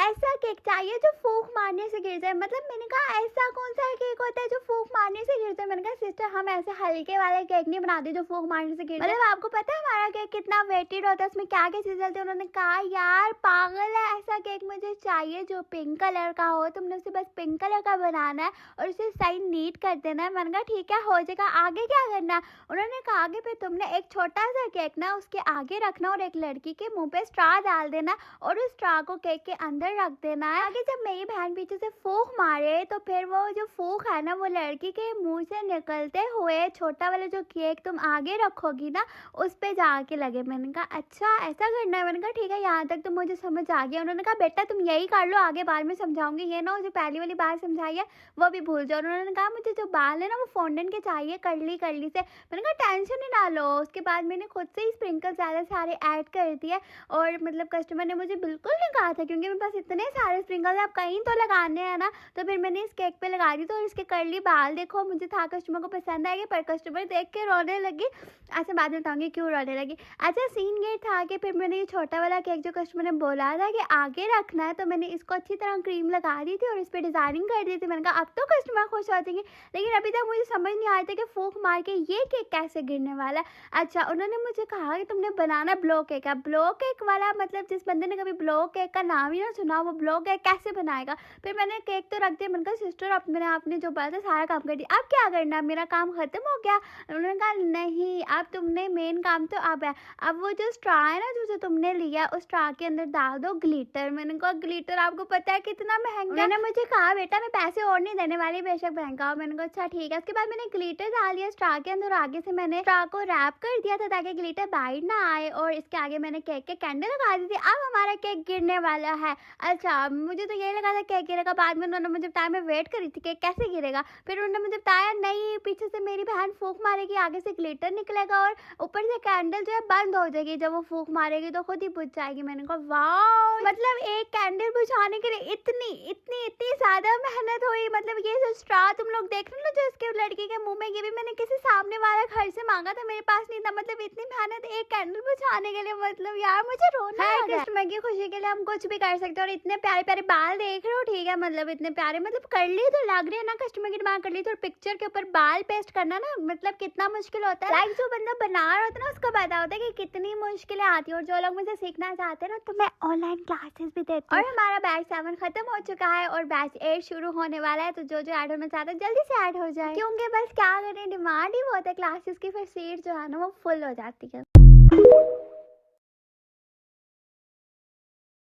ऐसा केक चाहिए जो फूंक मारने से गिर जाए। मतलब मैंने कहा ऐसा कौन सा केक होता है जो फूंक मारने से गिर जाए। मैंने कहा सिस्टर हम ऐसे हल्के वाले केक नहीं बनाते जो फूंक मारने से गिर जाए। मतलब आपको पता है हमारा केक कितना वेटेड होता है, उसमें क्या क्या चीजें डलती है। उन्होंने कहा यार पागल है, ऐसा केक मुझे चाहिए जो पिंक कलर का हो, तुमने उसे बस पिंक कलर का बनाना है और उसे साइड नीट कर देना है। मैंने कहा ठीक है हो जाएगा, आगे क्या करना है। उन्होंने कहा आगे फिर तुमने एक छोटा सा केक ना उसके आगे रखना और एक लड़की के मुंह पे स्ट्रॉ डाल देना और उस स्ट्रॉ को केक के अंदर रख देना है। आगे जब मेरी बहन पीछे से फूंक मारे तो फिर वो जो फूंक है ना वो लड़की के मुंह से निकलते हुए छोटा वाला जो केक तुम आगे रखोगी ना उस पे जाके लगे। मैंने कहा अच्छा ऐसा करना है। मैंने कहा ठीक है यहाँ तक तो मुझे समझ आ गया। उन्होंने कहा बेटा तुम यही कर लो, आगे बाद में समझाऊंगी, ये ना जो पहली वाली बात समझाई है वो भी भूल जाओ। उन्होंने कहा मुझे जो बाल है ना वो फॉन्डेंट के चाहिए करली करली से। मैंने कहा टेंशन ही ना लो। उसके बाद मैंने खुद से ही स्प्रिंकल ज़्यादा सारे ऐड कर दिए और मतलब कस्टमर ने मुझे बिल्कुल नहीं कहा था क्योंकि मेरे पास इतने सारे स्प्रिंकल्स आप कहीं तो लगाने हैं ना, तो फिर मैंने इस केक पे लगा दी। तो इसके कर्ली बाल देखो, मुझे था कस्टमर को पसंद आएगी पर कस्टमर देख के रोने लगी। अच्छा बाद में बताऊंगी क्यों रोने लगी। अच्छा सीन ये था कि फिर मैंने ये छोटा वाला केक जो कस्टमर ने बोला था कि आगे रखना है तो मैंने इसको अच्छी तरह क्रीम लगा दी थी और इस पर डिज़ाइनिंग कर दी थी। मैंने कहा अब तो कस्टमर खुश हो जाएंगे, लेकिन अभी तक मुझे समझ नहीं आया था कि फूंक मार के ये केक कैसे गिरने वाला है। अच्छा उन्होंने मुझे कहा कि तुमने बनाना ब्लो केक है। ब्लो केक वाला मतलब जिस बंदे ने कभी ब्लो केक का नाम ही ना सुना वो ब्लो केक कैसे बनाएगा। फिर मैंने केक तो रख दिया। मैंने कहा सिस्टर अब मैंने आपने जो बोला था सारा काम कर दिया, अब क्या करना, मेरा काम खत्म हो गया। उन्होंने कहा नहीं अब तुमने मेन काम तो अब है, अब वो जो स्ट्रॉ है ना जो तुमने लिया उस स्ट्रॉ के अंदर डाल दो ग्लिटर। मैंने कहा ग्लिटर आपको पता है कितना महंगा। उन्होंने मुझे कहा बेटा मैं पैसे और नहीं देने वाली, बेशक महंगा हो। मैंने कहा अच्छा ठीक है। उसके बाद मैंने ग्लिटर डाल दिया स्ट्रॉ के अंदर, आगे से मैंने स्ट्रॉ को रैप कर दिया था ताकि ग्लिटर बाहर ना आए और इसके आगे मैंने केक के कैंडल लगा दी थी। अब हमारा केक गिरने वाला है। अच्छा मुझे तो यही लगा था केक गिरेगा, बाद में उन्होंने मुझे बताया, मैं वेट करी थी केक कैसे गिरेगा। फिर उन्होंने मुझे बताया नहीं पीछे से मेरी बहन फूंक मारेगी, आगे से ग्लिटर निकलेगा और ऊपर से कैंडल जो है बंद हो जाएगी, जब वो फूंक मारेगी तो खुद ही बुझ जाएगी। मैंने कहा वाह, मतलब एक कैंडल बुझाने के लिए इतनी इतनी इतनी ज्यादा मेहनत हुई। मतलब ये जो स्ट्रॉ तुम लोग देख रहे हो ना जो इसके लड़की के मुंह में, ये भी मैंने किसी सामने वाला घर से मांगा था, मेरे पास नहीं था। मतलब इतनी मेहनत एक कैंडल बुझाने के लिए, मतलब यार मुझे रोना आ गया। कस्टमर की खुशी के लिए हम कुछ भी कर सकते हैं। और इतने प्यारे प्यारे बाल देख रहे हो, ठीक है मतलब इतने प्यारे, मतलब करली तो लग रही है ना कस्टमर की डिमांड कर ली। तो पिक्चर के ऊपर बाल पेस्ट करना ना मतलब कितना मुश्किल होता है। लाइक जो बंदा बना रहा होता है ना उसको पता होता है कि कितनी मुश्किलें आती है। और जो लोग मुझे सीखना चाहते हैं ना तो मैं ऑनलाइन क्लासेस भी देती हूँ। और हमारा बैच 7 खत्म हो चुका है और बैच 8 शुरू होने वाला है। तो जो ऐड होना चाहता है जल्दी से ऐड हो जाए, क्योंकि बस क्या करें डिमांड ही बहुत है क्लासेस की, फिर सीट जो है ना वो फुल हो जाती है।